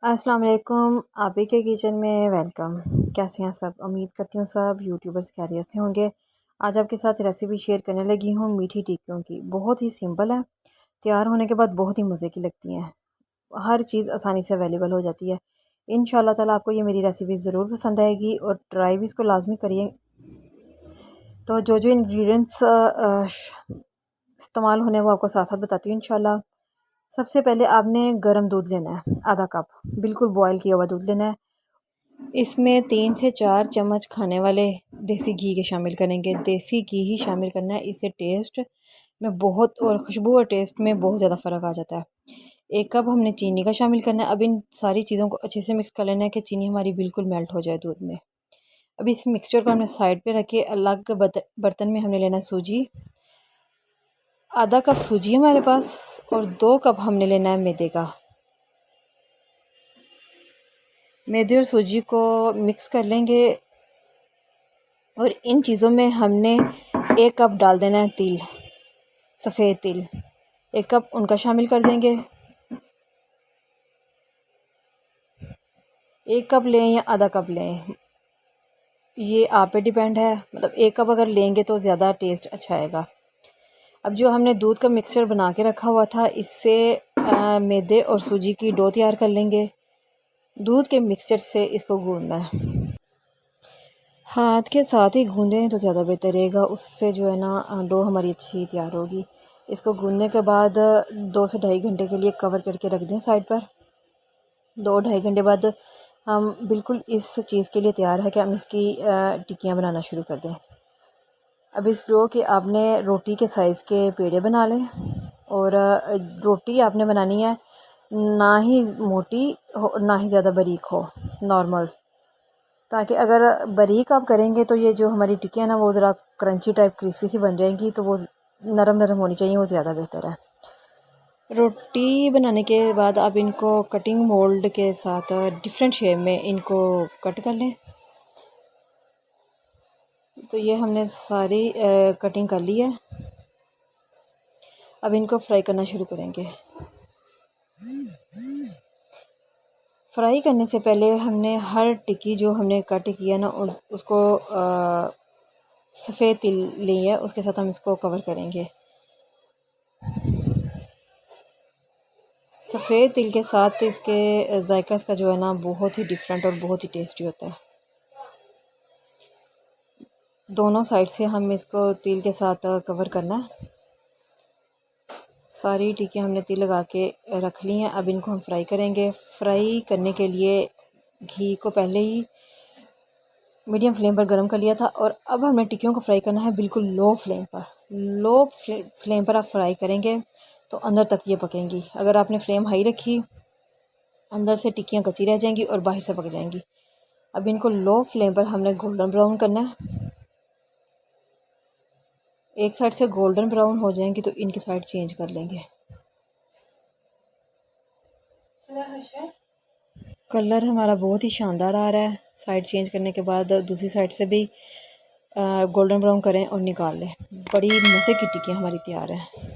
अस्सलाम वालेकुम। आप ही के किचन में वेलकम। कैसे हैं सब? उम्मीद करती हूँ सब यूट्यूबर्स खैरियत से होंगे। आज आपके साथ रेसिपी शेयर करने लगी हूँ मीठी टिक्कियों की। बहुत ही सिंपल है, तैयार होने के बाद बहुत ही मज़े की लगती हैं। हर चीज़ आसानी से अवेलेबल हो जाती है। इंशाल्लाह ताला आपको ये मेरी रेसिपी ज़रूर पसंद आएगी और ट्राई भी इसको लाजमी करिए। तो जो जो इंग्रेडिएंट्स इस्तेमाल होने वो आपको साथ साथ बताती हूँ इंशाल्लाह। सबसे पहले आपने गर्म दूध लेना है, आधा कप बिल्कुल बॉयल किया हुआ दूध लेना है। इसमें 3 से 4 चम्मच खाने वाले देसी घी के शामिल करेंगे। देसी घी ही शामिल करना है, इससे टेस्ट में बहुत और खुशबू और टेस्ट में बहुत ज़्यादा फ़र्क आ जाता है। 1 कप हमने चीनी का शामिल करना है। अब इन सारी चीज़ों को अच्छे से मिक्स कर लेना है कि चीनी हमारी बिल्कुल मेल्ट हो जाए दूध में। अब इस मिक्सचर को हमने साइड पे रख के अलग बर्तन में हमने लेना है सूजी। आधा कप सूजी हमारे पास और 2 कप हमने लेना है मैदे का। मैदे और सूजी को मिक्स कर लेंगे और इन चीज़ों में हमने 1 कप डाल देना है तिल, सफ़ेद तिल। 1 कप उनका शामिल कर देंगे। 1 कप लें या आधा कप लें, ये आप पे डिपेंड है। मतलब 1 कप अगर लेंगे तो ज़्यादा टेस्ट अच्छा आएगा। अब जो हमने दूध का मिक्सचर बना के रखा हुआ था, इससे मैदे और सूजी की डो तैयार कर लेंगे। दूध के मिक्सचर से इसको गूंदना है। हाथ के साथ ही गूंदें तो ज़्यादा बेहतर रहेगा, उससे जो है ना डो हमारी अच्छी तैयार होगी। इसको गूंदने के बाद 2 से ढाई घंटे के लिए कवर करके रख दें साइड पर। 2 ढाई घंटे बाद हम बिल्कुल इस चीज़ के लिए तैयार है कि हम इसकी टिक्कियाँ बनाना शुरू कर दें। अब इस डो के आपने रोटी के साइज़ के पेड़े बना लें और रोटी आपने बनानी है ना ही मोटी हो ना ही ज़्यादा बारीक हो, नॉर्मल, ताकि अगर बारीक आप करेंगे तो ये जो हमारी टिक्कियाँ ना वो ज़रा क्रंची टाइप क्रिस्पी सी बन जाएंगी, तो वो नरम नरम होनी चाहिए, वो ज़्यादा बेहतर है। रोटी बनाने के बाद आप इनको कटिंग मोल्ड के साथ डिफरेंट शेप में इनको कट कर लें। तो ये हमने सारी कटिंग कर ली है। अब इनको फ्राई करना शुरू करेंगे। फ्राई करने से पहले हमने हर टिक्की जो हमने कट किया ना उसको सफ़ेद तिल ली है, उसके साथ हम इसको कवर करेंगे। सफ़ेद तिल के साथ इसके जायका इसका जो है ना बहुत ही डिफरेंट और बहुत ही टेस्टी होता है। दोनों साइड से हम इसको तिल के साथ कवर करना है। सारी टिक्कियाँ हमने तिल लगा के रख ली हैं। अब इनको हम फ्राई करेंगे। फ्राई करने के लिए घी को पहले ही मीडियम फ्लेम पर गर्म कर लिया था और अब हमें टिक्कियों को फ्राई करना है बिल्कुल लो फ्लेम पर। लो फ्लेम पर आप फ्राई करेंगे तो अंदर तक ये पकेंगी। अगर आपने फ्लेम हाई रखी, अंदर से टिक्कियाँ कच्ची रह जाएंगी और बाहर से पक जाएंगी। अब इनको लो फ्लेम पर हमने गोल्डन ब्राउन करना है। एक साइड से गोल्डन ब्राउन हो जाएंगी तो इनकी साइड चेंज कर लेंगे। कलर हमारा बहुत ही शानदार आ रहा है। साइड चेंज करने के बाद दूसरी साइड से भी गोल्डन ब्राउन करें और निकाल लें। बड़ी मज़े की टिक्कियाँ हमारी तैयार है।